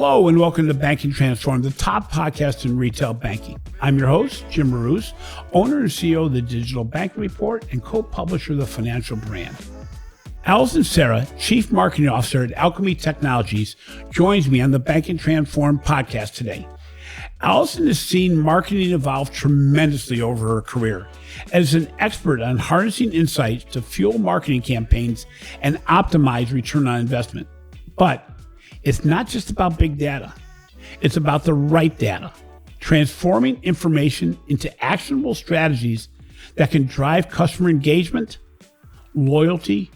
Hello and welcome to Banking Transform, the top podcast in retail banking. I'm your host, Jim Marous, owner and CEO of the Digital Banking Report and co-publisher of the Financial Brand. Allison Cerra, Chief Marketing Officer at Alkami Technologies, joins me on the Banking Transform podcast today. Allison has seen marketing evolve tremendously over her career as an expert on harnessing insights to fuel marketing campaigns and optimize return on investment. But it's not just about big data. It's about the right data, transforming information into actionable strategies that can drive customer engagement, loyalty,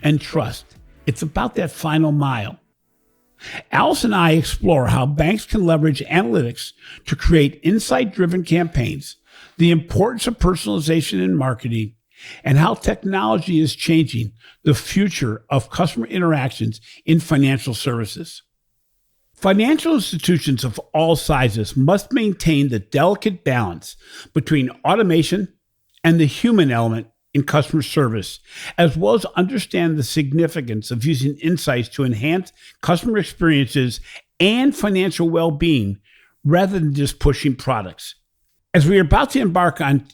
and trust. It's about that final mile. Allison and I explore how banks can leverage analytics to create insight-driven campaigns, the importance of personalization in marketing, and how technology is changing the future of customer interactions in financial services. Financial institutions of all sizes must maintain the delicate balance between automation and the human element in customer service, as well as understand the significance of using insights to enhance customer experiences and financial well-being rather than just pushing products. As we are about to embark on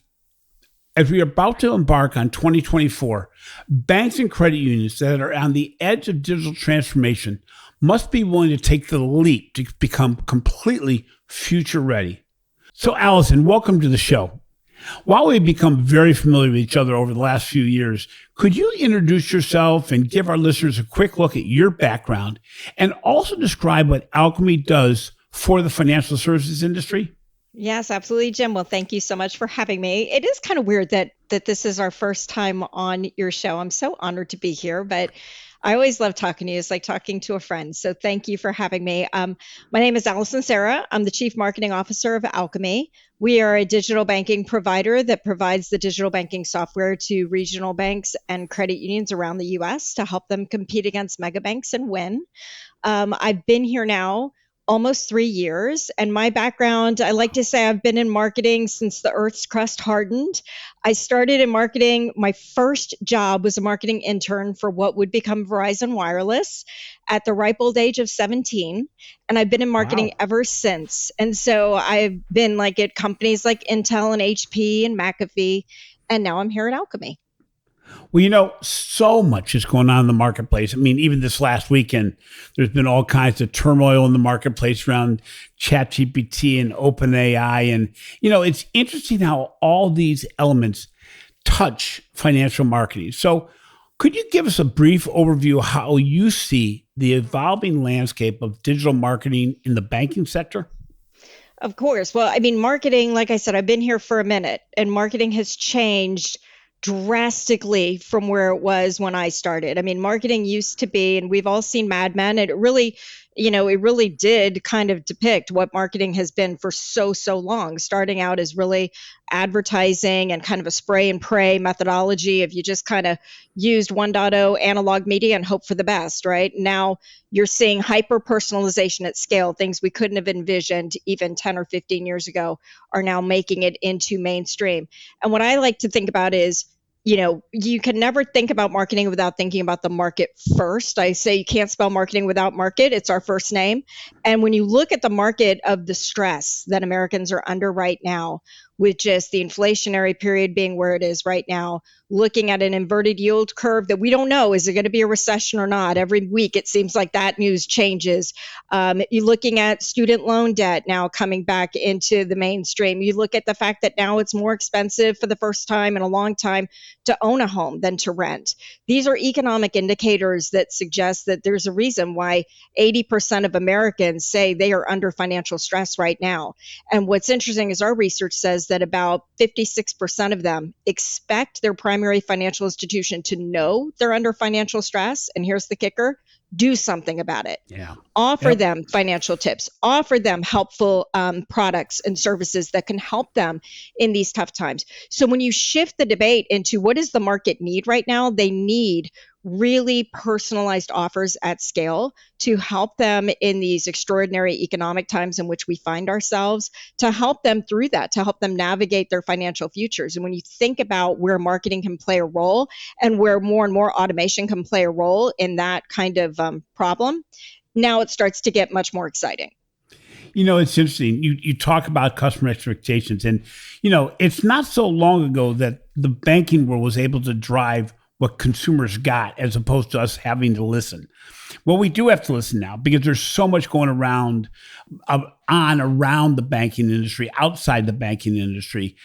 2024, banks and credit unions that are on the edge of digital transformation must be willing to take the leap to become completely future ready. So Allison, welcome to the show. While we've become very familiar with each other over the last few years, could you introduce yourself and give our listeners a quick look at your background and also describe what Alkami does for the financial services industry? Yes, absolutely, Jim. Well, thank you so much for having me. It is kind of weird that this is our first time on your show. I'm so honored to be here, but I always love talking to you. It's like talking to a friend. So thank you for having me. My name is Allison Cerra. I'm the Chief Marketing Officer of Alkami. We are a digital banking provider that provides the digital banking software to regional banks and credit unions around the U.S. to help them compete against mega banks and win. I've been here now almost 3 years. And my background, I like to say I've been in marketing since the earth's crust hardened. I started in marketing. My first job was a marketing intern for what would become Verizon Wireless at the ripe old age of 17. And I've been in marketing ever since. And so I've been at companies like Intel and HP and McAfee. And now I'm here at Alkami. Well, so much is going on in the marketplace. I mean, even this last weekend, there's been all kinds of turmoil in the marketplace around ChatGPT and OpenAI. And, it's interesting how all these elements touch financial marketing. So could you give us a brief overview of how you see the evolving landscape of digital marketing in the banking sector? Of course. Well, I mean, marketing, like I said, I've been here for a minute, and marketing has changed drastically from where it was when I started. I mean, marketing used to be, and we've all seen Mad Men, and it really did kind of depict what marketing has been for so long, starting out as really advertising and kind of a spray and pray methodology if you just kind of used 1.0 analog media and hope for the best, right? Now you're seeing hyper personalization at scale. Things we couldn't have envisioned even 10 or 15 years ago are now making it into mainstream. And what I like to think about is, you can never think about marketing without thinking about the market first. I say you can't spell marketing without market. It's our first name. And when you look at the market of the stress that Americans are under right now, with just the inflationary period being where it is right now, looking at an inverted yield curve that we don't know, is it going to be a recession or not? Every week, it seems like that news changes. You're looking at student loan debt now coming back into the mainstream. You look at the fact that now it's more expensive for the first time in a long time to own a home than to rent. These are economic indicators that suggest that there's a reason why 80% of Americans say they are under financial stress right now. And what's interesting is our research says that about 56% of them expect their primary financial institution to know they're under financial stress. And here's the kicker: do something about it. Yeah. Offer them financial tips, offer them helpful products and services that can help them in these tough times. So when you shift the debate into what does the market need right now, they need really personalized offers at scale to help them in these extraordinary economic times in which we find ourselves, to help them through that, to help them navigate their financial futures. And when you think about where marketing can play a role and where more and more automation can play a role in that kind of problem, now it starts to get much more exciting. It's interesting. You talk about customer expectations, and it's not so long ago that the banking world was able to drive what consumers got, as opposed to us having to listen. Well, we do have to listen now because there's so much going around the banking industry, outside the banking industry.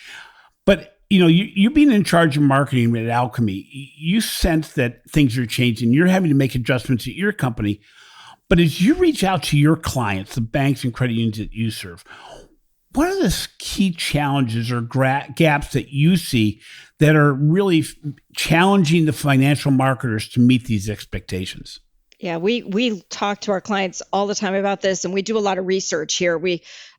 But you being in charge of marketing at Alkami, you sense that things are changing. You're having to make adjustments at your company. But as you reach out to your clients, the banks and credit unions that you serve, what are the key challenges or gaps that you see that are really challenging the financial marketers to meet these expectations? Yeah, we talk to our clients all the time about this, and we do a lot of research here.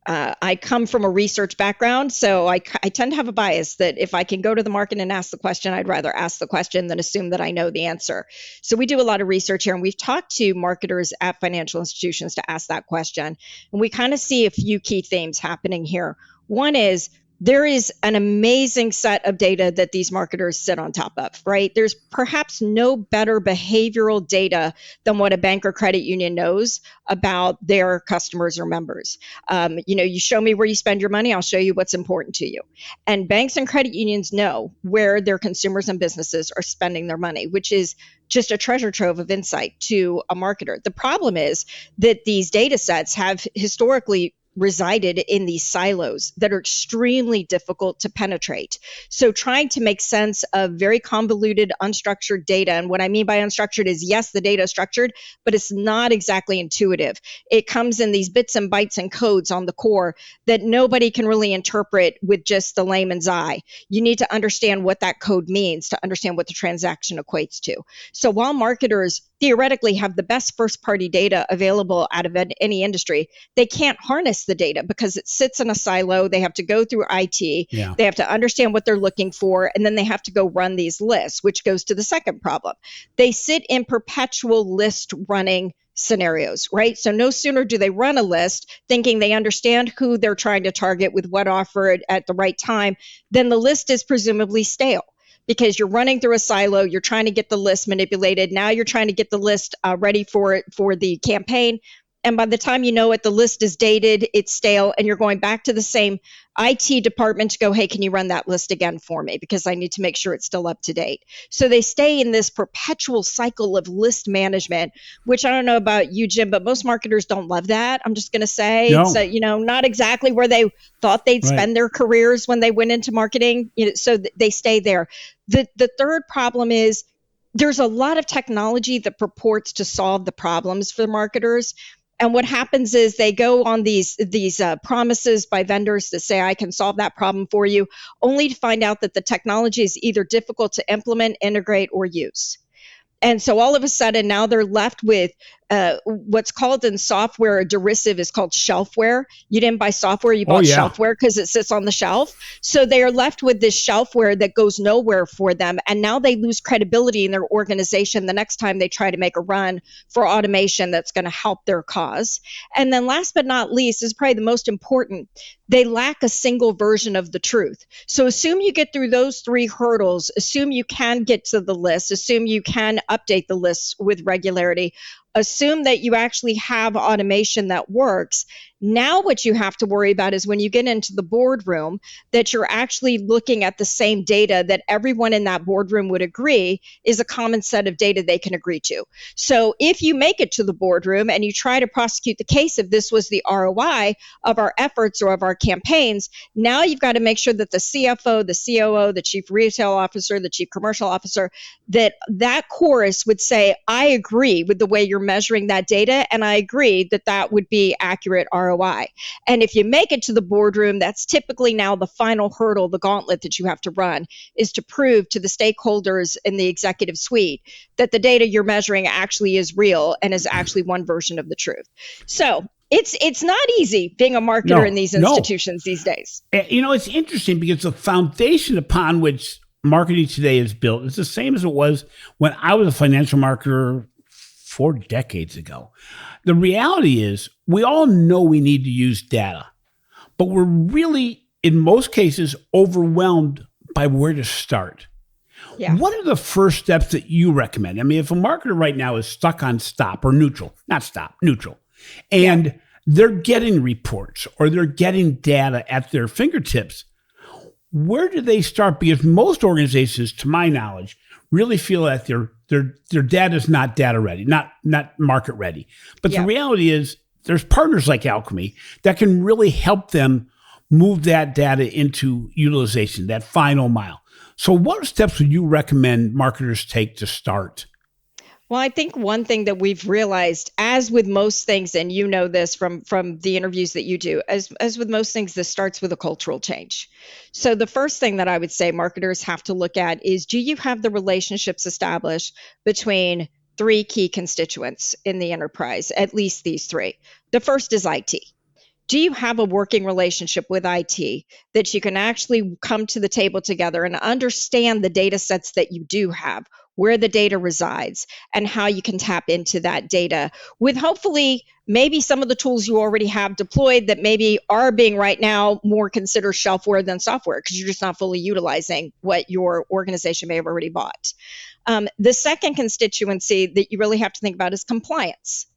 I come from a research background, so I tend to have a bias that if I can go to the market and ask the question, I'd rather ask the question than assume that I know the answer. So we do a lot of research here, and we've talked to marketers at financial institutions to ask that question, and we kind of see a few key themes happening here. One is there is an amazing set of data that these marketers sit on top of, right? There's perhaps no better behavioral data than what a bank or credit union knows about their customers or members. You show me where you spend your money, I'll show you what's important to you. And banks and credit unions know where their consumers and businesses are spending their money, which is just a treasure trove of insight to a marketer. The problem is that these data sets have historically resided in these silos that are extremely difficult to penetrate. So trying to make sense of very convoluted, unstructured data, and what I mean by unstructured is, yes, the data is structured, but it's not exactly intuitive. It comes in these bits and bytes and codes on the core that nobody can really interpret with just the layman's eye. You need to understand what that code means to understand what the transaction equates to. So while marketers theoretically have the best first-party data available out of any industry, they can't harness the data because it sits in a silo. They have to go through IT. Yeah. They have to understand what they're looking for, and then they have to go run these lists, which goes to the second problem. They sit in perpetual list running scenarios, right? So no sooner do they run a list thinking they understand who they're trying to target with what offer at the right time, then the list is presumably stale. Because you're running through a silo, you're trying to get the list manipulated. Now you're trying to get the list ready for the campaign. And by the time you know it, the list is dated, it's stale, and you're going back to the same IT department to go, hey, can you run that list again for me? Because I need to make sure it's still up to date. So they stay in this perpetual cycle of list management, which I don't know about you, Jim, but most marketers don't love that. I'm just going to say No. It's not exactly where they thought they'd spend their careers when they went into marketing. So they stay there. The third problem is there's a lot of technology that purports to solve the problems for marketers. And what happens is they go on these promises by vendors that say, I can solve that problem for you, only to find out that the technology is either difficult to implement, integrate, or use. And so all of a sudden now they're left with what's called in software, a derisive is called shelfware. You didn't buy software, you bought shelfware because it sits on the shelf. So they are left with this shelfware that goes nowhere for them. And now they lose credibility in their organization the next time they try to make a run for automation that's going to help their cause. And then last but not least is probably the most important. They lack a single version of the truth. So assume you get through those three hurdles, assume you can get to the list, assume you can update the lists with regularity, assume that you actually have automation that works. Now what you have to worry about is when you get into the boardroom that you're actually looking at the same data that everyone in that boardroom would agree is a common set of data they can agree to. So if you make it to the boardroom and you try to prosecute the case if this was the ROI of our efforts or of our campaigns, now you've got to make sure that the CFO, the COO, the chief retail officer, the chief commercial officer, that chorus would say, I agree with the way you're measuring that data, and I agree that that would be accurate ROI. And if you make it to the boardroom, that's typically now the final hurdle, the gauntlet that you have to run, is to prove to the stakeholders in the executive suite that the data you're measuring actually is real and is actually one version of the truth. So it's not easy being a marketer in these institutions these days. It's interesting because the foundation upon which marketing today is built is the same as it was when I was a financial marketer 4 decades ago. The reality is we all know we need to use data, but we're really, in most cases, overwhelmed by where to start. Yeah. What are the first steps that you recommend? I mean, if a marketer right now is stuck on stop or neutral, not stop, neutral, Yeah. and they're getting reports or they're getting data at their fingertips, where do they start? Because most organizations, to my knowledge, really feel that their data is not data ready, not market ready. But the Yeah. reality is there's partners like Alkami that can really help them move that data into utilization, that final mile. So what steps would you recommend marketers take to start? Well, I think one thing that we've realized, as with most things, and you know this from the interviews that you do, as with most things, this starts with a cultural change. So the first thing that I would say marketers have to look at is, do you have the relationships established between three key constituents in the enterprise? At least these three. The first is IT. Do you have a working relationship with IT that you can actually come to the table together and understand the data sets that you do have, where the data resides, and how you can tap into that data with hopefully maybe some of the tools you already have deployed that maybe are being right now more considered shelfware than software because you're just not fully utilizing what your organization may have already bought. The second constituency that you really have to think about is compliance,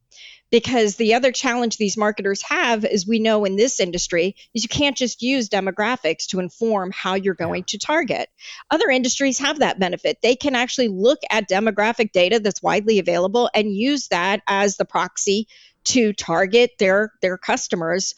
because the other challenge these marketers have, as we know in this industry, is you can't just use demographics to inform how you're going to target. Other industries have that benefit. They can actually look at demographic data that's widely available and use that as the proxy to target their customers.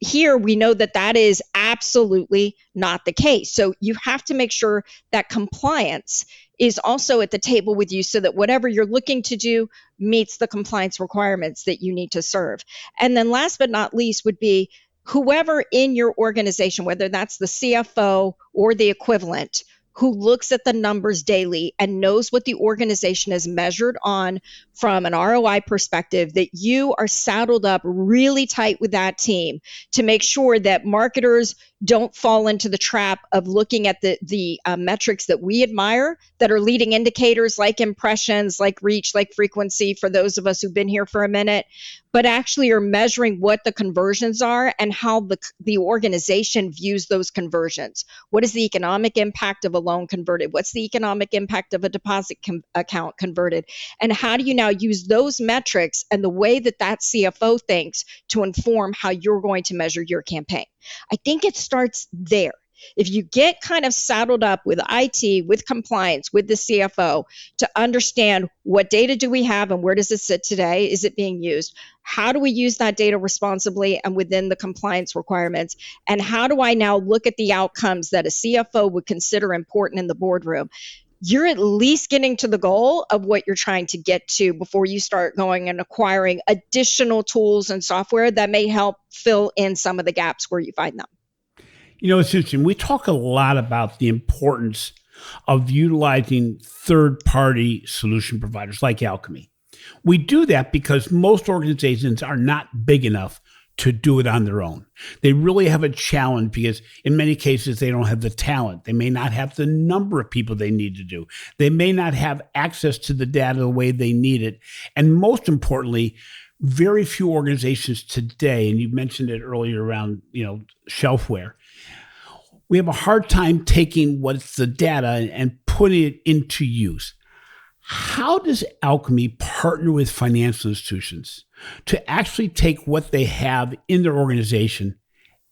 Here, we know that that is absolutely not the case. So you have to make sure that compliance is also at the table with you so that whatever you're looking to do meets the compliance requirements that you need to serve. And then last but not least would be whoever in your organization, whether that's the CFO or the equivalent, who looks at the numbers daily and knows what the organization is measured on from an ROI perspective, that you are saddled up really tight with that team to make sure that marketers don't fall into the trap of looking at the metrics that we admire that are leading indicators like impressions, like reach, like frequency for those of us who've been here for a minute, but actually are measuring what the conversions are and how the organization views those conversions. What is the economic impact of a loan converted? What's the economic impact of a deposit account converted? And how do you now use those metrics and the way that that CFO thinks to inform how you're going to measure your campaign? I think it starts there. If you get kind of saddled up with IT, with compliance, with the CFO to understand what data do we have and where does it sit today? Is it being used? How do we use that data responsibly and within the compliance requirements? And how do I now look at the outcomes that a CFO would consider important in the boardroom? You're at least getting to the goal of what you're trying to get to before you start going and acquiring additional tools and software that may help fill in some of the gaps where you find them. You know, it's interesting. We talk a lot about the importance of utilizing third-party solution providers like Alkami. We do that because most organizations are not big enough to do it on their own. They really have a challenge because in many cases, they don't have the talent. They may not have the number of people they need to do. They may not have access to the data the way they need it. And most importantly, very few organizations today, and you mentioned it earlier around, shelfware, we have a hard time taking what's the data and putting it into use. How does Alkami partner with financial institutions to actually take what they have in their organization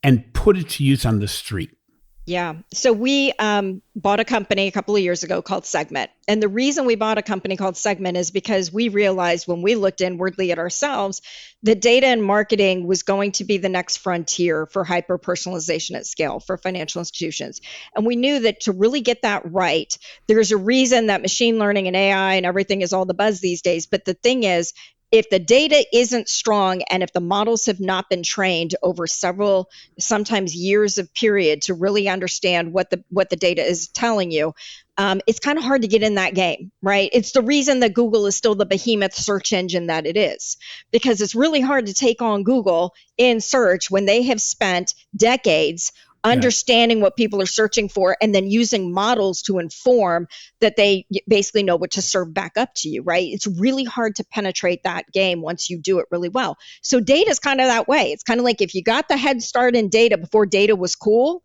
and put it to use on the street? Yeah. So we bought a company a couple of years ago called Segment. And the reason we bought a company called Segment is because we realized when we looked inwardly at ourselves, that data and marketing was going to be the next frontier for hyper personalization at scale for financial institutions. And we knew that to really get that right, there's a reason that machine learning and AI and everything is all the buzz these days. But the thing is, if the data isn't strong and if the models have not been trained over several, sometimes years of period to really understand what the data is telling you, it's kind of hard to get in that game, right? It's the reason that Google is still the behemoth search engine that it is, because it's really hard to take on Google in search when they have spent decades understanding what people are searching for and then using models to inform that they basically know what to serve back up to you, right? It's really hard to penetrate that game once you do it really well. So data is kind of that way. It's kind of like if you got the head start in data before data was cool,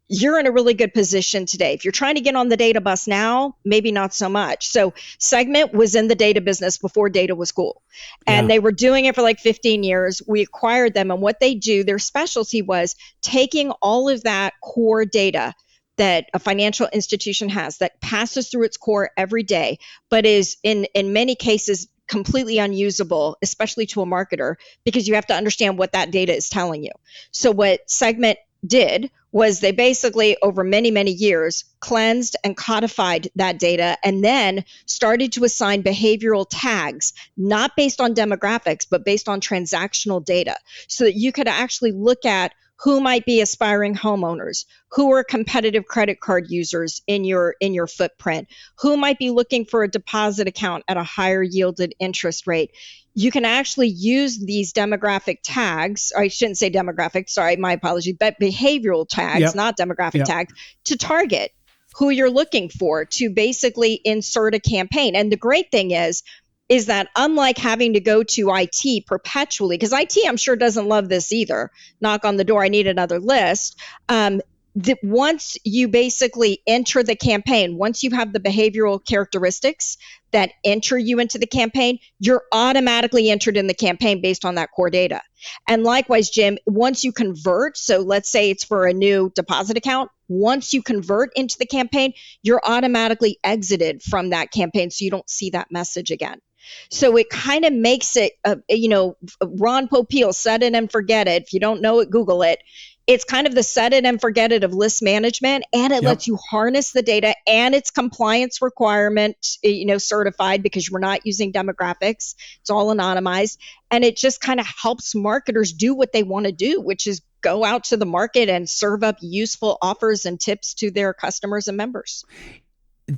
you're in a really good position today. If you're trying to get on the data bus now, maybe not so much. So Segment was in the data business before data was cool. And they were doing it for like 15 years. We acquired them. And what they do, their specialty was taking all of that core data that a financial institution has that passes through its core every day, but is in many cases completely unusable, especially to a marketer, because you have to understand what that data is telling you. So what Segment did was they basically, over many, many years, cleansed and codified that data and then started to assign behavioral tags, not based on demographics, but based on transactional data, so that you could actually look at who might be aspiring homeowners, who are competitive credit card users in your footprint, who might be looking for a deposit account at a higher yielded interest rate. You can actually use these demographic tags, or I shouldn't say demographic, sorry, my apologies, but behavioral tags, not demographic tags, to target who you're looking for to basically insert a campaign. And the great thing is that unlike having to go to IT perpetually, because IT I'm sure doesn't love this either, knock on the door, I need another list, that once you basically enter the campaign, once you have the behavioral characteristics that enter you into the campaign, you're automatically entered in the campaign based on that core data. And likewise, Jim, once you convert, so let's say it's for a new deposit account, once you convert into the campaign, you're automatically exited from that campaign, so you don't see that message again. So it kind of makes it, Ron Popeil, set it and forget it. If you don't know it, Google it. It's kind of the set it and forget it of list management, and it lets you harness the data, and it's compliance requirement, certified, because we're not using demographics. It's all anonymized. And it just kind of helps marketers do what they want to do, which is go out to the market and serve up useful offers and tips to their customers and members.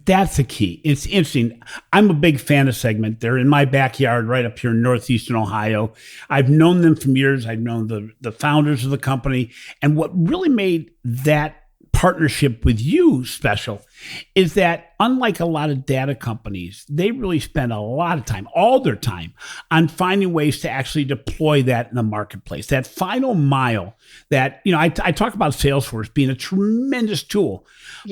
That's the key. It's interesting. I'm a big fan of Segment. They're in my backyard right up here in northeastern Ohio. I've known them for years. I've known the founders of the company. And what really made that partnership with you special is that, unlike a lot of data companies, they really spend a lot of time, all their time, on finding ways to actually deploy that in the marketplace. That final mile that, I talk about Salesforce being a tremendous tool,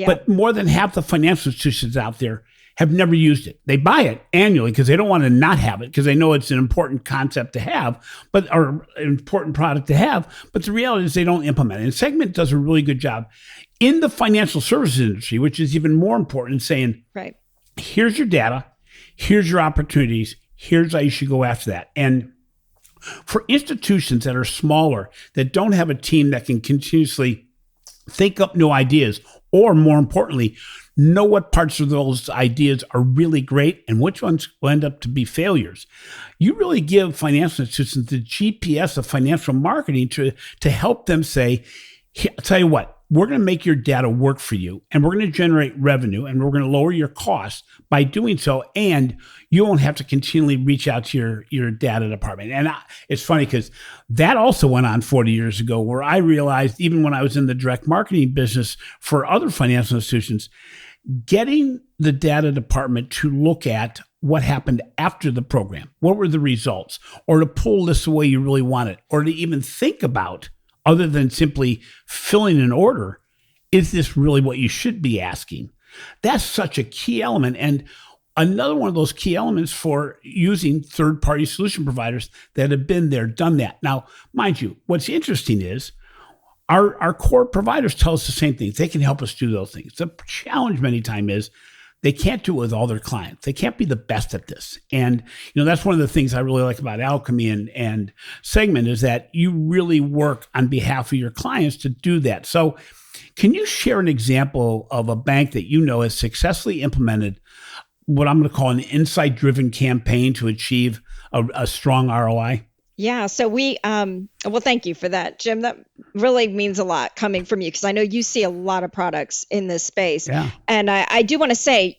but more than half the financial institutions out there have never used it. They buy it annually because they don't want to not have it, because they know it's an important concept to have, or an important product to have. But the reality is they don't implement it. And Segment does a really good job in the financial services industry, which is even more important, saying, here's your data, here's your opportunities, here's how you should go after that. And for institutions that are smaller, that don't have a team that can continuously think up new ideas, or more importantly, know what parts of those ideas are really great and which ones will end up to be failures, you really give financial institutions the GPS of financial marketing to help them say, I'll tell you what, we're going to make your data work for you, and we're going to generate revenue, and we're going to lower your costs by doing so, and you won't have to continually reach out to your data department. And it's funny because that also went on 40 years ago, where I realized, even when I was in the direct marketing business for other financial institutions, getting the data department to look at what happened after the program, what were the results, or to pull this the way you really want it, or to even think about, other than simply filling an order, is this really what you should be asking? That's such a key element. And another one of those key elements for using third-party solution providers that have been there, done that. Now, mind you, what's interesting is our core providers tell us the same things. They can help us do those things. The challenge many times is they can't do it with all their clients. They can't be the best at this. And, that's one of the things I really like about Alkami and Segment, is that you really work on behalf of your clients to do that. So can you share an example of a bank that has successfully implemented what I'm going to call an insight-driven campaign to achieve a strong ROI? Yeah. So well, thank you for that, Jim. That really means a lot coming from you, because I know you see a lot of products in this space. Yeah. And I do want to say,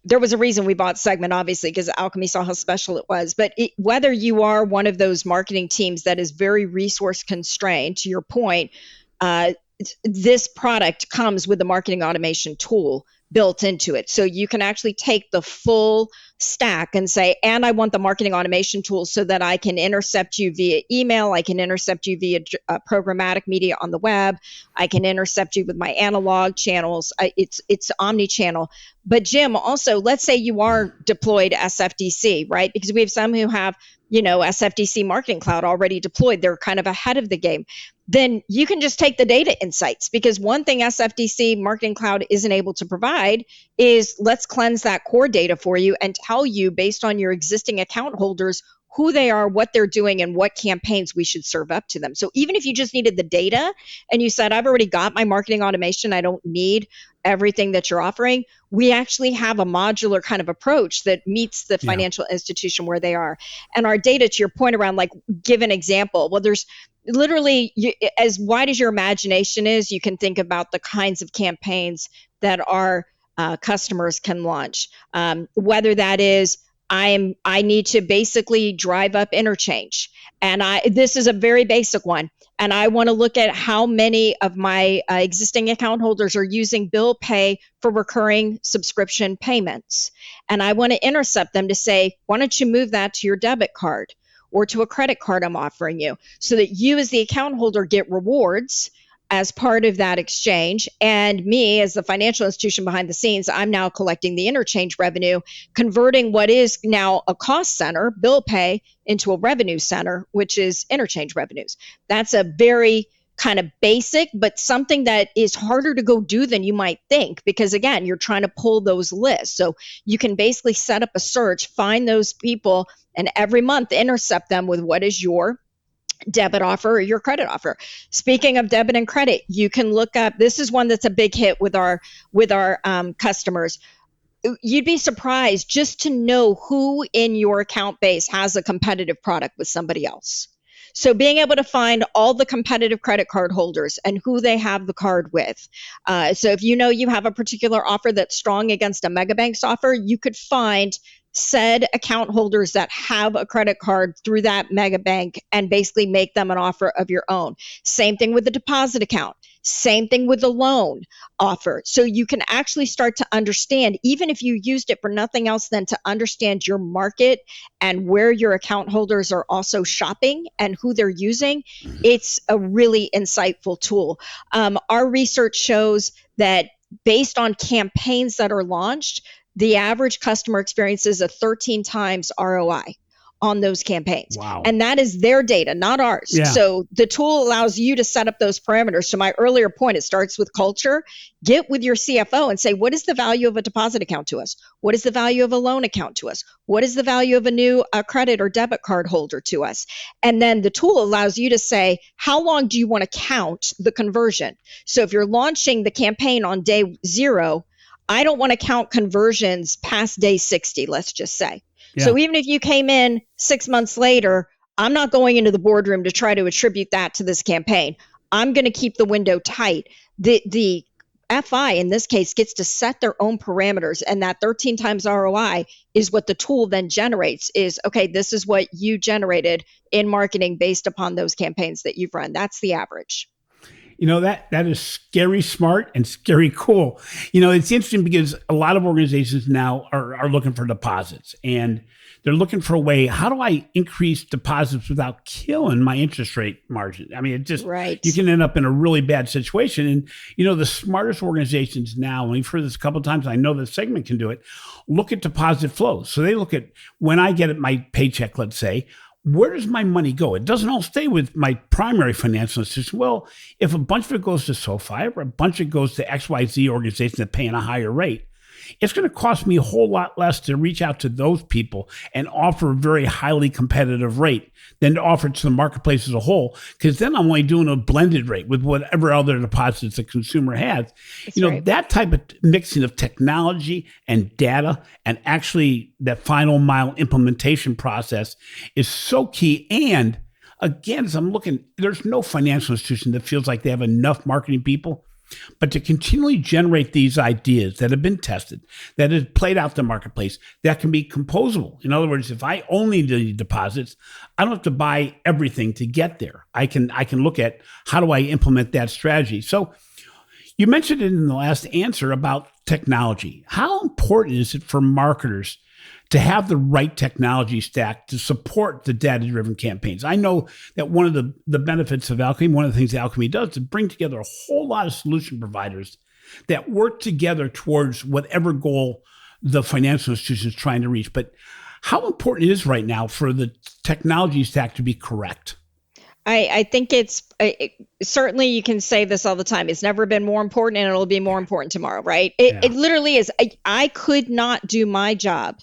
there was a reason we bought Segment, obviously, because Alkami saw how special it was. But whether you are one of those marketing teams that is very resource constrained, to your point, this product comes with a marketing automation tool built into it. So you can actually take the full stack and say, and I want the marketing automation tools so that I can intercept you via email. I can intercept you via programmatic media on the web. I can intercept you with my analog channels. It's omni-channel. But Jim, also, let's say you are deployed SFDC, right? Because we have some who have, SFDC Marketing Cloud already deployed. They're kind of ahead of the game. Then you can just take the data insights, because one thing SFDC Marketing Cloud isn't able to provide is, let's cleanse that core data for you and tell you, based on your existing account holders, who they are, what they're doing, and what campaigns we should serve up to them. So even if you just needed the data and you said, I've already got my marketing automation, I don't need everything that you're offering, we actually have a modular kind of approach that meets the financial institution where they are. And our data, to your point around, like, give an example. Well, there's literally, as wide as your imagination is, you can think about the kinds of campaigns that our customers can launch. Whether that is, I need to basically drive up interchange, and this is a very basic one, and I want to look at how many of my existing account holders are using bill pay for recurring subscription payments, and I want to intercept them to say, why don't you move that to your debit card or to a credit card I'm offering you, so that you as the account holder get rewards as part of that exchange. And me, as the financial institution behind the scenes, I'm now collecting the interchange revenue, converting what is now a cost center, bill pay, into a revenue center, which is interchange revenues. That's a very kind of basic, but something that is harder to go do than you might think, because again, you're trying to pull those lists. So you can basically set up a search, find those people, and every month intercept them with what is your debit offer or your credit offer. Speaking of debit and credit, you can look up, this is one that's a big hit with our customers. You'd be surprised just to know who in your account base has a competitive product with somebody else. So being able to find all the competitive credit card holders and who they have the card with. So if you have a particular offer that's strong against a megabank's offer, you could find said account holders that have a credit card through that mega bank and basically make them an offer of your own. Same thing with the deposit account. Same thing with the loan offer. So you can actually start to understand, even if you used it for nothing else than to understand your market and where your account holders are also shopping and who they're using, it's a really insightful tool. Our research shows that based on campaigns that are launched, the average customer experiences a 13 times ROI on those campaigns. Wow. And that is their data, not ours. Yeah. So the tool allows you to set up those parameters. To my earlier point, it starts with culture. Get with your CFO and say, what is the value of a deposit account to us? What is the value of a loan account to us? What is the value of a new credit or debit card holder to us? And then the tool allows you to say, how long do you want to count the conversion? So if you're launching the campaign on day 0, I don't want to count conversions past day 60, let's just say. Yeah. So even if you came in 6 months later, I'm not going into the boardroom to try to attribute that to this campaign. I'm going to keep the window tight. The FI in this case gets to set their own parameters, and that 13 times ROI is what the tool then generates is, okay, this is what you generated in marketing based upon those campaigns that you've run. That's the average. That is scary smart and scary cool. It's interesting because a lot of organizations now are looking for deposits, and they're looking for a way, how do I increase deposits without killing my interest rate margin? I mean, you can end up in a really bad situation. And, the smartest organizations now, and we've heard this a couple of times, I know this segment can do it, look at deposit flows. So they look at, when I get my paycheck, let's say, where does my money go? It doesn't all stay with my primary financial institution. Well, if a bunch of it goes to SoFi or a bunch of it goes to XYZ organization that paying a higher rate, it's going to cost me a whole lot less to reach out to those people and offer a very highly competitive rate than to offer it to the marketplace as a whole, because then I'm only doing a blended rate with whatever other deposits the consumer has. Right. That type of mixing of technology and data and actually that final mile implementation process is so key. And again, as I'm looking, there's no financial institution that feels like they have enough marketing people. But to continually generate these ideas that have been tested, that have played out the marketplace, that can be composable. In other words, if I only need deposits, I don't have to buy everything to get there. I can look at how do I implement that strategy. So you mentioned it in the last answer about technology. How important is it for marketers to have the right technology stack to support the data-driven campaigns? I know that one of the benefits of Alkami, one of the things that Alkami does, is bring together a whole lot of solution providers that work together towards whatever goal the financial institution is trying to reach. But how important it is right now for the technology stack to be correct? I think certainly you can say this all the time. It's never been more important and it'll be more important tomorrow, right? It literally is. I could not do my job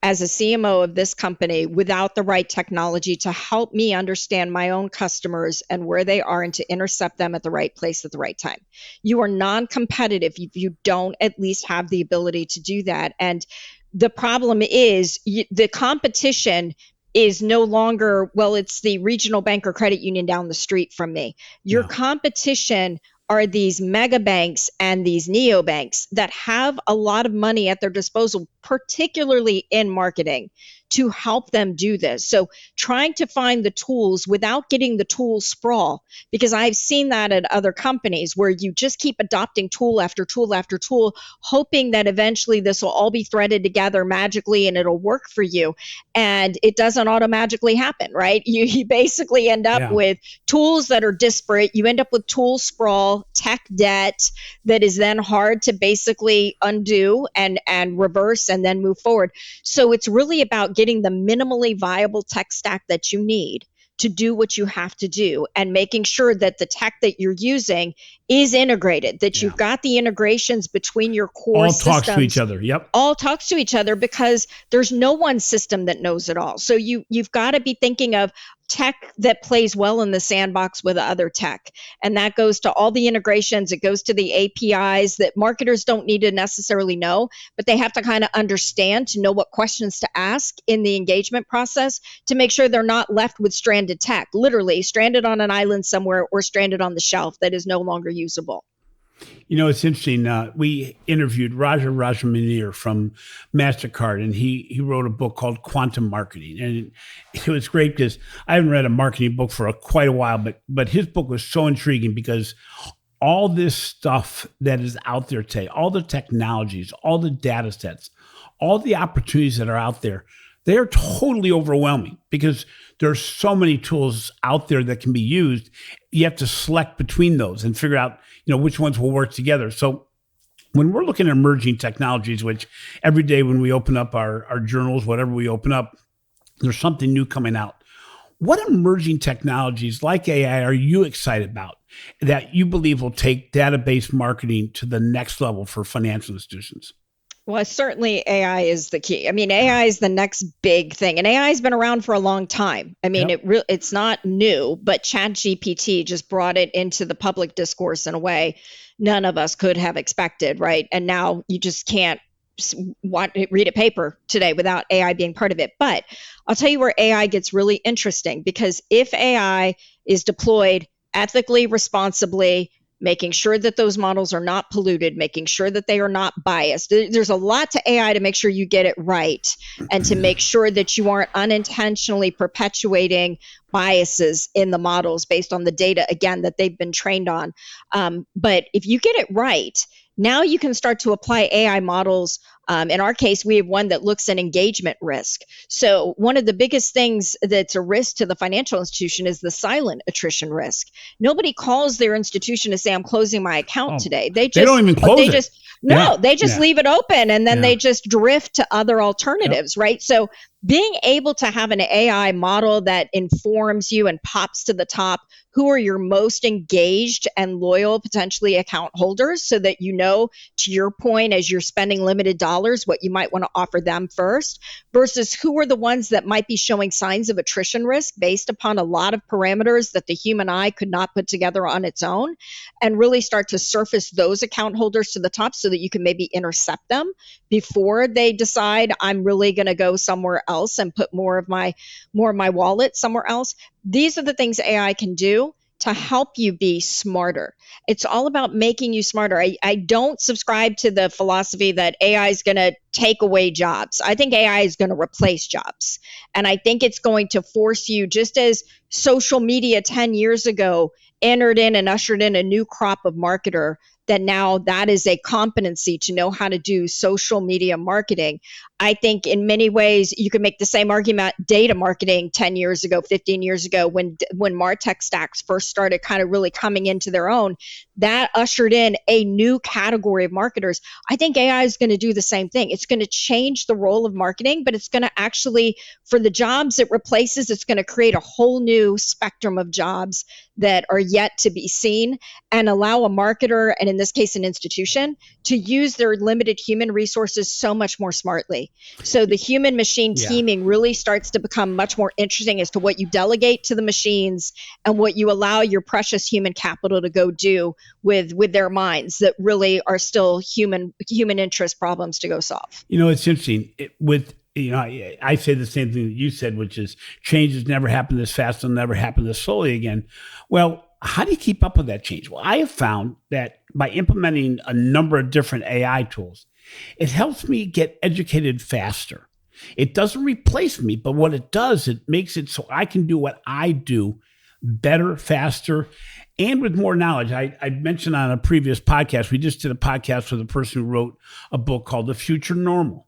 as a CMO of this company without the right technology to help me understand my own customers and where they are and to intercept them at the right place at the right time. You are non-competitive if you don't at least have the ability to do that. And the problem is the competition is no longer, well, it's the regional bank or credit union down the street from me. Your competition are these mega banks and these neobanks that have a lot of money at their disposal, particularly in marketing, to help them do this. So trying to find the tools without getting the tool sprawl, because I've seen that at other companies where you just keep adopting tool after tool after tool, hoping that eventually this will all be threaded together magically and it'll work for you. And it doesn't automatically happen, right? You basically end up with tools that are disparate. You end up with tool sprawl, tech debt that is then hard to basically undo and reverse and then move forward. So it's really about getting the minimally viable tech stack that you need to do what you have to do and making sure that the tech that you're using is integrated, that you've got the integrations between your core systems. All talks to each other. Yep. All talks to each other because there's no one system that knows it all. So you've got to be thinking of tech that plays well in the sandbox with other tech. And that goes to all the integrations. It goes to the APIs that marketers don't need to necessarily know, but they have to kind of understand to know what questions to ask in the engagement process to make sure they're not left with stranded tech, literally stranded on an island somewhere or stranded on the shelf that is no longer usable. You know, it's interesting. We interviewed Raja Rajamanir from MasterCard, and he wrote a book called Quantum Marketing. And it was great because I haven't read a marketing book for quite a while, but his book was so intriguing because all this stuff that is out there today, all the technologies, all the data sets, all the opportunities that are out there, they are totally overwhelming because there's so many tools out there that can be used. You have to select between those and figure out, which ones will work together. So when we're looking at emerging technologies, which every day when we open up our journals, whatever we open up, there's something new coming out. What emerging technologies like AI are you excited about that you believe will take database marketing to the next level for financial institutions? Well, certainly AI is the key. I mean, AI is the next big thing, and AI has been around for a long time. I mean, it's not new, but ChatGPT just brought it into the public discourse in a way none of us could have expected, right? And now you just can't read a paper today without AI being part of it. But I'll tell you where AI gets really interesting, because if AI is deployed ethically, responsibly, making sure that those models are not polluted, making sure that they are not biased. There's a lot to AI to make sure you get it right and to make sure that you aren't unintentionally perpetuating biases in the models based on the data, again, that they've been trained on. But if you get it right, now you can start to apply AI models. In our case, we have one that looks at engagement risk. So one of the biggest things that's a risk to the financial institution is the silent attrition risk. Nobody calls their institution to say, I'm closing my account today. They don't even close it. They just leave it open and then they just drift to other alternatives, right? So being able to have an AI model that informs you and pops to the top who are your most engaged and loyal, potentially account holders, so that you know, to your point, as you're spending limited dollars, what you might want to offer them first, versus who are the ones that might be showing signs of attrition risk based upon a lot of parameters that the human eye could not put together on its own, and really start to surface those account holders to the top so that you can maybe intercept them before they decide, I'm really going to go somewhere else and put more of my wallet somewhere else. These are the things AI can do to help you be smarter. It's all about making you smarter. I don't subscribe to the philosophy that AI is going to take away jobs. I think AI is going to replace jobs. And I think it's going to force you, just as social media 10 years ago entered in and ushered in a new crop of marketer that now that is a competency to know how to do social media marketing. I think in many ways you could make the same argument data marketing 10 years ago, 15 years ago, when MarTech stacks first started kind of really coming into their own. That ushered in a new category of marketers. I think AI is going to do the same thing. It's going to change the role of marketing, but it's going to actually, for the jobs it replaces, it's going to create a whole new spectrum of jobs that are yet to be seen, and allow a marketer, and in this case an institution, to use their limited human resources so much more smartly. So the human machine teaming really starts to become much more interesting as to what you delegate to the machines and what you allow your precious human capital to go do with their minds that really are still human interest problems to go solve. It's interesting. I say the same thing that you said, which is change has never happened this fast and never happened this slowly again. Well, how do you keep up with that change? Well, I have found that by implementing a number of different AI tools, it helps me get educated faster. It doesn't replace me, but what it does, it makes it so I can do what I do better, faster, and with more knowledge. I mentioned on a previous podcast, we just did a podcast with a person who wrote a book called The Future Normal.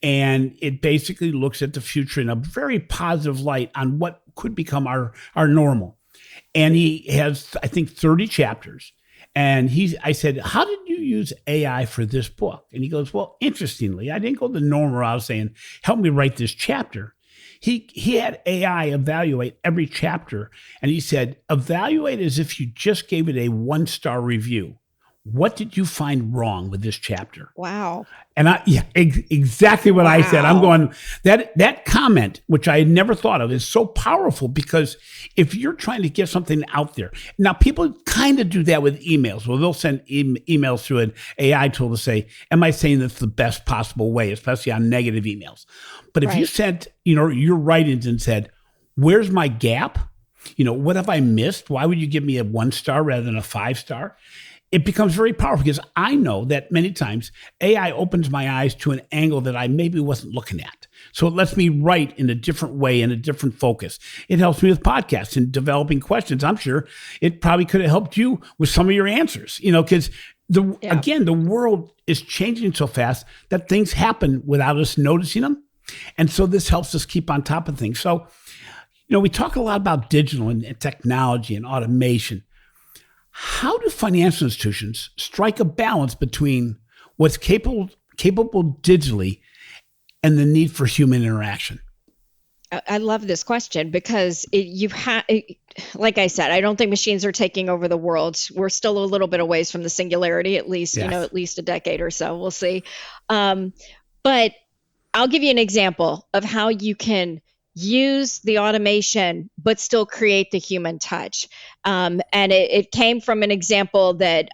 And it basically looks at the future in a very positive light on what could become our normal. And he has, I think, 30 chapters. And I said, how did you use AI for this book? And he goes, well, interestingly, I didn't go the normal route saying, help me write this chapter. He had AI evaluate every chapter. And he said, evaluate as if you just gave it a 1-star review. What did you find wrong with this chapter? Wow. And exactly what I said. I'm going, that comment, which I had never thought of, is so powerful, because if you're trying to get something out there, now people kind of do that with emails. Well, they'll send emails through an AI tool to say, am I saying this the best possible way, especially on negative emails? But if you sent, your writings and said, where's my gap? What have I missed? Why would you give me a 1-star rather than a 5-star? It becomes very powerful, because I know that many times AI opens my eyes to an angle that I maybe wasn't looking at. So it lets me write in a different way, in a different focus. It helps me with podcasts and developing questions. I'm sure it probably could have helped you with some of your answers, because again, the world is changing so fast that things happen without us noticing them. And so this helps us keep on top of things. So, we talk a lot about digital and technology and automation. How do financial institutions strike a balance between what's capable digitally and the need for human interaction? I love this question, because like I said, I don't think machines are taking over the world. We're still a little bit a ways from the singularity, at least, at least a decade or so. We'll see. But I'll give you an example of how you can use the automation, but still create the human touch. And it came from an example that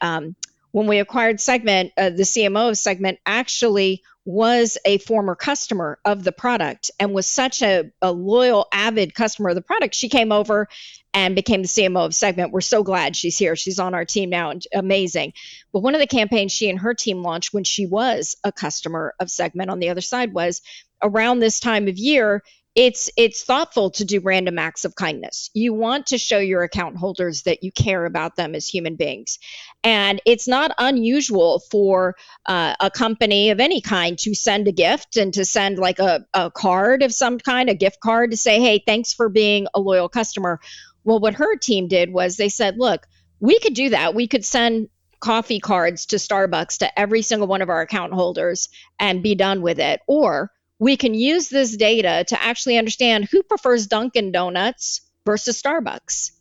when we acquired Segment, the CMO of Segment actually was a former customer of the product and was such a loyal, avid customer of the product. She came over and became the CMO of Segment. We're so glad she's here. She's on our team now, and amazing. But one of the campaigns she and her team launched when she was a customer of Segment on the other side was around this time of year. It's thoughtful to do random acts of kindness. You want to show your account holders that you care about them as human beings. And it's not unusual for a company of any kind to send a gift and to send like a card of some kind, a gift card, to say, hey, thanks for being a loyal customer. Well, what her team did was they said, look, we could do that. We could send coffee cards to Starbucks to every single one of our account holders and be done with it. Or we can use this data to actually understand who prefers Dunkin' Donuts versus Starbucks.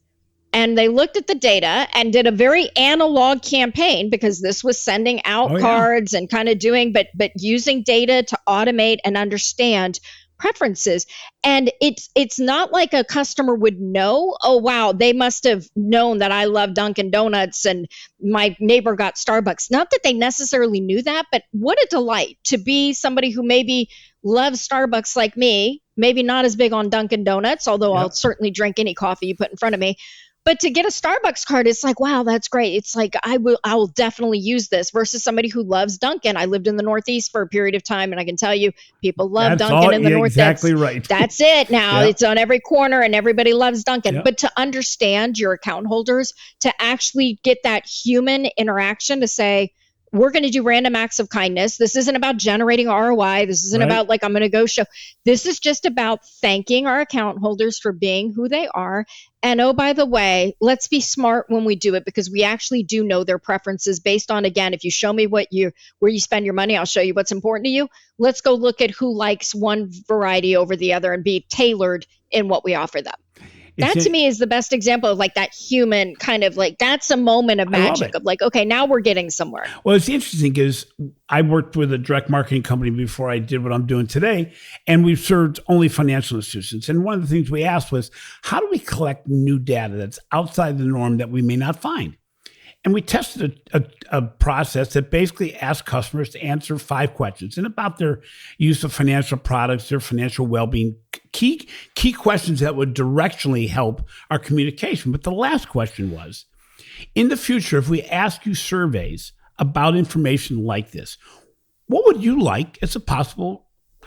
And they looked at the data and did a very analog campaign, because this was sending out cards and kind of doing, but using data to automate and understand preferences. And it's not like a customer would know, oh, wow, they must have known that I love Dunkin' Donuts and my neighbor got Starbucks. Not that they necessarily knew that, but what a delight to be somebody who maybe loves Starbucks like me, maybe not as big on Dunkin' Donuts, although I'll certainly drink any coffee you put in front of me. But to get a Starbucks card, it's like, wow, that's great. It's like, I will definitely use this versus somebody who loves Dunkin'. I lived in the Northeast for a period of time, and I can tell you, people love That's Dunkin' all, in the yeah, North. exactly right. That's it now. Yep. It's on every corner and everybody loves Dunkin'. Yep. But to understand your account holders, to actually get that human interaction to say, we're going to do random acts of kindness. This isn't about generating ROI. This isn't about like, I'm going to go show. This is just about thanking our account holders for being who they are. And oh, by the way, let's be smart when we do it, because we actually do know their preferences based on, again, if you show me where you spend your money, I'll show you what's important to you. Let's go look at who likes one variety over the other and be tailored in what we offer them. That to me is the best example of like that human kind of like, that's a moment of magic of like, okay, now we're getting somewhere. Well, it's interesting because I worked with a direct marketing company before I did what I'm doing today, and we've served only financial institutions. And one of the things we asked was, how do we collect new data that's outside the norm that we may not find? And we tested a process that basically asked customers to answer 5 questions and about their use of financial products, their financial well-being, key questions that would directionally help our communication. But the last question was, in the future, if we ask you surveys about information like this, what would you like as a possible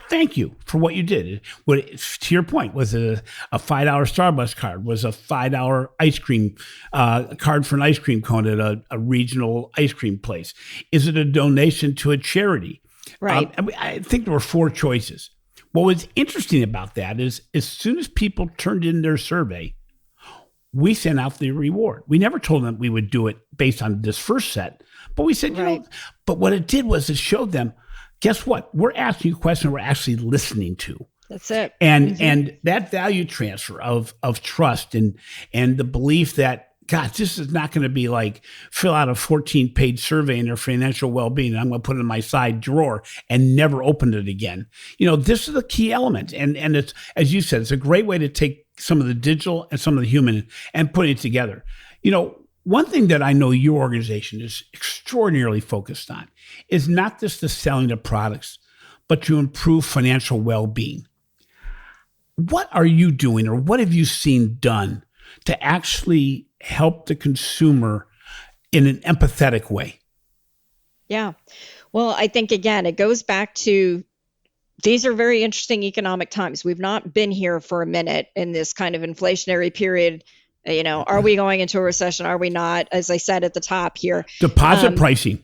thank you for what you did? To your point, was it a $5 Starbucks card? Was a $5 ice cream card for an ice cream cone at a regional ice cream place? Is it a donation to a charity? Right. I think there were 4 choices. What was interesting about that is as soon as people turned in their survey, we sent out the reward. We never told them we would do it based on this first set, but we said, but what it did was it showed them, guess what? We're asking you a question we're actually listening to. That's it. And that value transfer of trust and the belief that, God, this is not going to be like fill out a 14-page survey in their financial well-being, and I'm going to put it in my side drawer and never open it again. This is a key element. And it's, as you said, it's a great way to take some of the digital and some of the human and put it together. One thing that I know your organization is extraordinarily focused on is not just the selling of products, but to improve financial well-being. What are you doing, or what have you seen done to actually help the consumer in an empathetic way? Yeah. Well, I think, again, it goes back to, these are very interesting economic times. We've not been here for a minute in this kind of inflationary period. Are we going into a recession? Are we not? As I said at the top here, deposit pricing.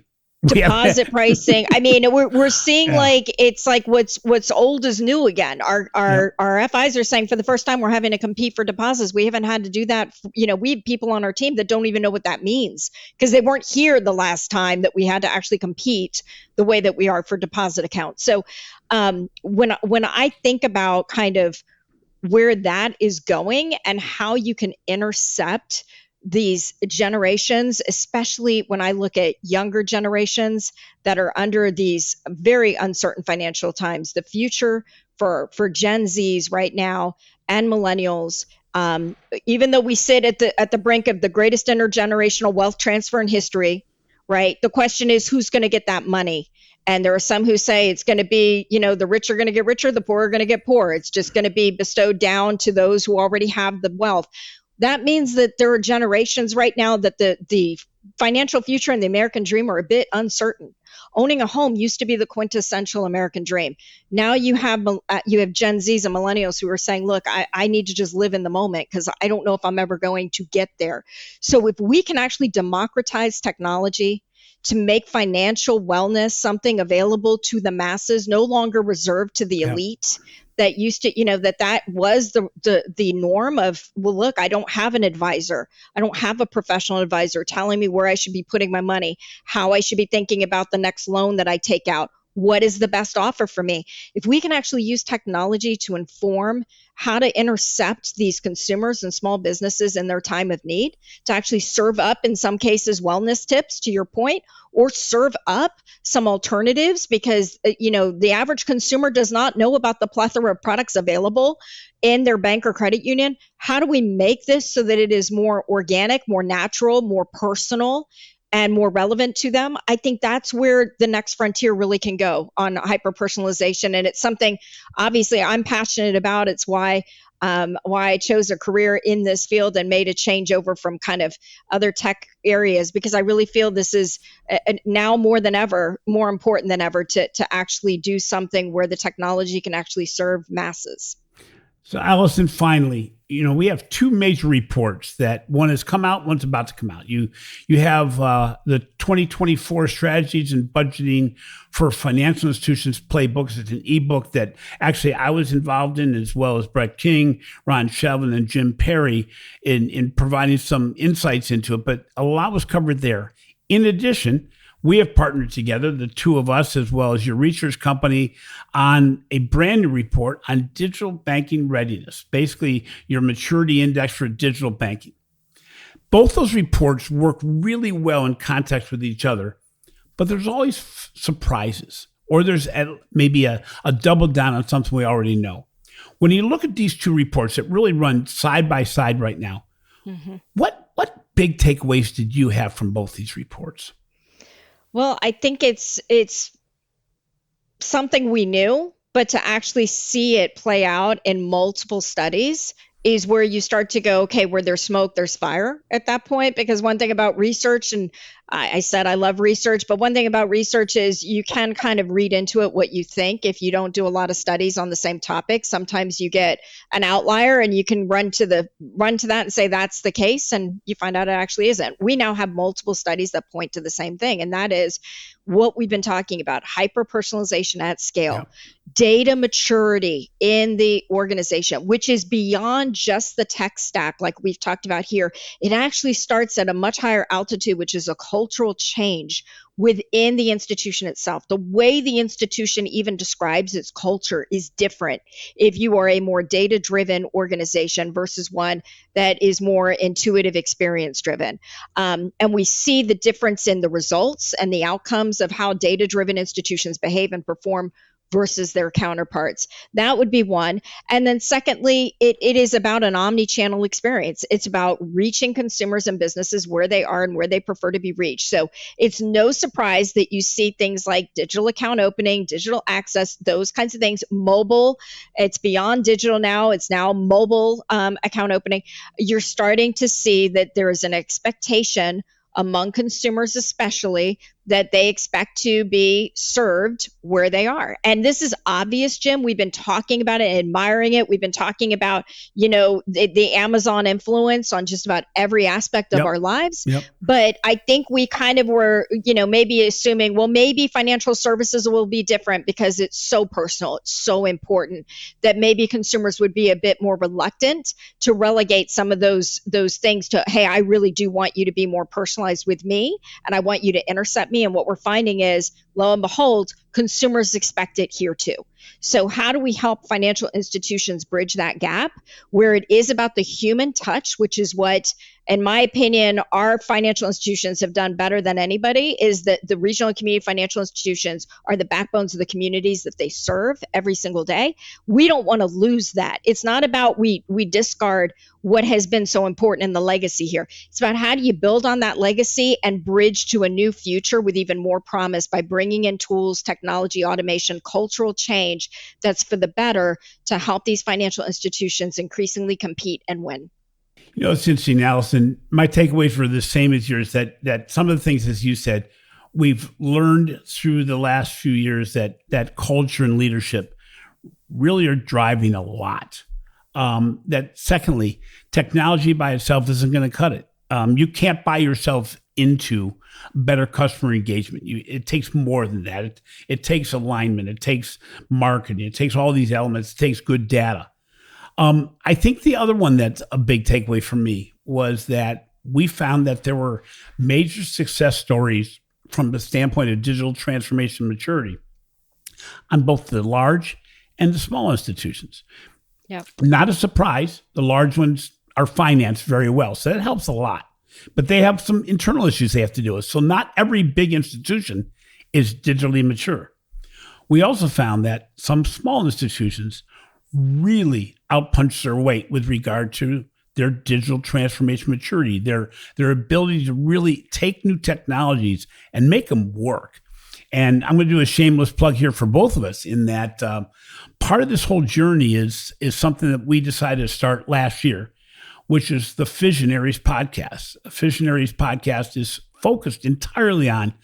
Pricing. I mean, we're seeing like, it's like what's old is new again. Our FIs are saying for the first time we're having to compete for deposits. We haven't had to do that. We have people on our team that don't even know what that means because they weren't here the last time that we had to actually compete the way that we are for deposit accounts. So when I think about kind of where that is going and how you can intercept these generations, especially when I look at younger generations that are under these very uncertain financial times, the future for Gen Zs right now and millennials, even though we sit at the brink of the greatest intergenerational wealth transfer in history, right? The question is, who's going to get that money? And there are some who say it's going to be, the rich are going to get richer, the poor are going to get poorer. It's just going to be bestowed down to those who already have the wealth. That means that there are generations right now that the financial future and the American dream are a bit uncertain. Owning a home used to be the quintessential American dream. Now you have Gen Zs and millennials who are saying, look, I need to just live in the moment because I don't know if I'm ever going to get there. So if we can actually democratize technology to make financial wellness something available to the masses, no longer reserved to the elite, that used to, that was the norm of, well, look, I don't have an advisor. I don't have a professional advisor telling me where I should be putting my money, how I should be thinking about the next loan that I take out. What is the best offer for me? If we can actually use technology to inform how to intercept these consumers and small businesses in their time of need, to actually serve up, in some cases, wellness tips, to your point, or serve up some alternatives, because, the average consumer does not know about the plethora of products available in their bank or credit union. How do we make this so that it is more organic, more natural, more personal, and more relevant to them? I think that's where the next frontier really can go on hyper-personalization. And it's something, obviously, I'm passionate about. It's why why I chose a career in this field and made a change over from kind of other tech areas, because I really feel this is now more than ever, more important than ever to actually do something where the technology can actually serve masses. So, Allison, finally, we have two major reports that one has come out, one's about to come out. You have the 2024 Strategies and Budgeting for Financial Institutions Playbooks. It's an ebook that actually I was involved in, as well as Brett King, Ron Shevlin, and Jim Perry in providing some insights into it, but a lot was covered there. In addition, we have partnered together, the two of us, as well as your research company, on a brand new report on digital banking readiness, basically your maturity index for digital banking. Both those reports work really well in context with each other, but there's always surprises, or there's maybe a double down on something we already know. When you look at these two reports that really run side by side right now, what big takeaways did you have from both these reports? Well, I think it's something we knew, but to actually see it play out in multiple studies is where you start to go, okay, where there's smoke, there's fire at that point. Because one thing about research, and I said I love research, but one thing about research is you can kind of read into it what you think if you don't do a lot of studies on the same topic. Sometimes you get an outlier and you can run to that and say that's the case, and you find out it actually isn't. We now have multiple studies that point to the same thing, and that is what we've been talking about: hyper-personalization at scale. Yep. Data maturity in the organization, which is beyond just the tech stack like we've talked about here. It actually starts at a much higher altitude, which is a cultural change within the institution itself. The way the institution even describes its culture is different if you are a more data-driven organization versus one that is more intuitive, experience-driven. And we see the difference in the results and the outcomes of how data-driven institutions behave and perform versus their counterparts. That would be one. And then secondly, it is about an omni-channel experience. It's about reaching consumers and businesses where they are and where they prefer to be reached. So it's no surprise that you see things like digital account opening, digital access, those kinds of things, mobile. It's beyond digital now. It's now mobile account opening. You're starting to see that there is an expectation among consumers especially, that they expect to be served where they are. And this is obvious, Jim. We've been talking about it, admiring it. We've been talking about, the Amazon influence on just about every aspect of our lives. Yep. But I think we kind of were, maybe assuming, well, maybe financial services will be different because it's so personal, it's so important, that maybe consumers would be a bit more reluctant to relegate some of those things to, hey, I really do want you to be more personalized with me, and I want you to intercept me. And what we're finding is, lo and behold, consumers expect it here too. So how do we help financial institutions bridge that gap where it is about the human touch, which is what, in my opinion, our financial institutions have done better than anybody, is that the regional and community financial institutions are the backbones of the communities that they serve every single day. We don't want to lose that. It's not about we discard what has been so important in the legacy here. It's about how do you build on that legacy and bridge to a new future with even more promise by bringing in tools, technology, automation, cultural change that's for the better to help these financial institutions increasingly compete and win. It's interesting, Allison. My takeaways were the same as yours, that some of the things, as you said, we've learned through the last few years that culture and leadership really are driving a lot. That secondly, technology by itself isn't going to cut it. You can't buy yourself into better customer engagement. It takes more than that. It takes alignment. It takes marketing. It takes all these elements. It takes good data. I think the other one that's a big takeaway for me was that we found that there were major success stories from the standpoint of digital transformation maturity on both the large and the small institutions. Yep. Not a surprise. The large ones are financed very well, so that helps a lot. But they have some internal issues they have to deal with. So not every big institution is digitally mature. We also found that some small institutions really outpunch their weight with regard to their digital transformation maturity, their ability to really take new technologies and make them work. And I'm going to do a shameless plug here for both of us in that part of this whole journey is something that we decided to start last year, which is the Visionaries podcast. Visionaries podcast is focused entirely on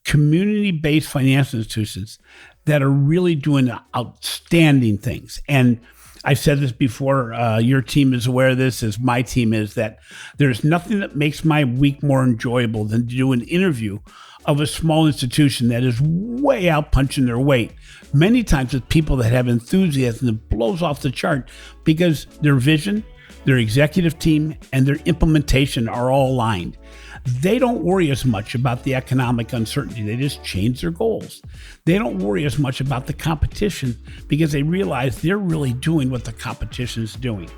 community-based financial institutions that are really doing outstanding things. And I've said this before, your team is aware of this, as my team is, that there's nothing that makes my week more enjoyable than to do an interview of a small institution that is way out punching their weight. Many times with people that have enthusiasm that blows off the chart because their vision, their executive team, and their implementation are all aligned. They don't worry as much about the economic uncertainty. They just change their goals. They don't worry as much about the competition because they realize they're really doing what the competition is doing.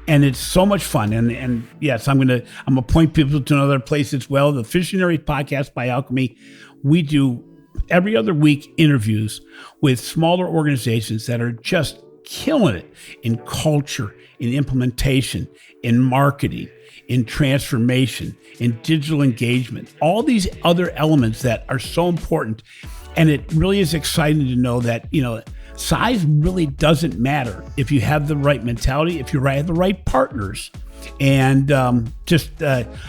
And it's so much fun. And yes, I'm gonna point people to another place as well. The Visionary Podcast by Alkami. We do every other week interviews with smaller organizations that are just killing it in culture, in implementation, in marketing, in transformation, in digital engagement, all these other elements that are so important. And it really is exciting to know that, size really doesn't matter if you have the right mentality, if you have the right partners. And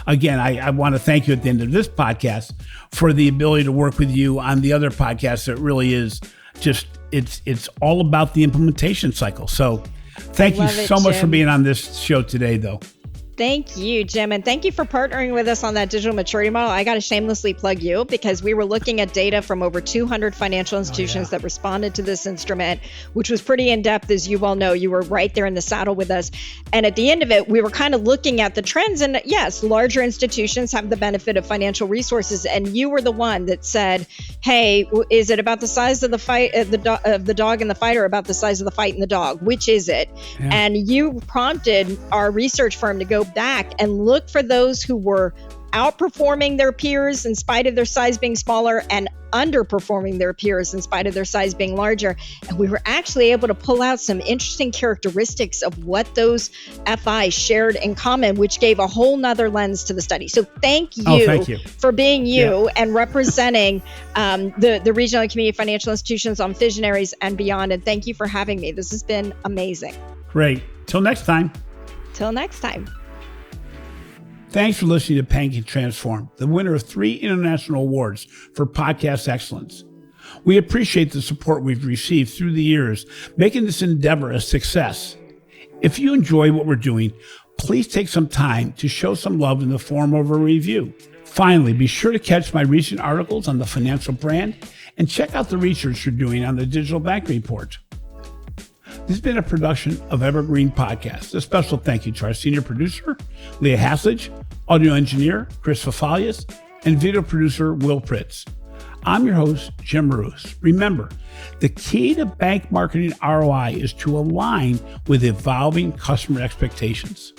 again, I want to thank you at the end of this podcast for the ability to work with you on the other podcasts. That really is just, it's all about the implementation cycle. So thank you so much for being on this show today, though. Thank you, Jim. And thank you for partnering with us on that digital maturity model. I got to shamelessly plug you because we were looking at data from over 200 financial institutions that responded to this instrument, which was pretty in-depth. As you well know, you were right there in the saddle with us. And at the end of it, we were kind of looking at the trends. And yes, larger institutions have the benefit of financial resources. And you were the one that said, hey, is it about the size of the fight, of the dog and the fight, or about the size of the fight and the dog? Which is it? Yeah. And you prompted our research firm to go back and look for those who were outperforming their peers in spite of their size being smaller and underperforming their peers in spite of their size being larger. And we were actually able to pull out some interesting characteristics of what those FIs shared in common, which gave a whole nother lens to the study. So thank you for being you and representing the regional and community financial institutions on Visionaries and beyond. And thank you for having me. This has been amazing. Great. Till next time. Till next time. Thanks for listening to Banking Transform, the winner of 3 international awards for podcast excellence. We appreciate the support we've received through the years, making this endeavor a success. If you enjoy what we're doing, please take some time to show some love in the form of a review. Finally, be sure to catch my recent articles on the financial brand and check out the research you're doing on the Digital Bank Report. This has been a production of Evergreen Podcast. A special thank you to our senior producer, Leah Haslage, audio engineer, Chris Fafalius, and video producer, Will Pritz. I'm your host, Jim Marous. Remember, the key to bank marketing ROI is to align with evolving customer expectations.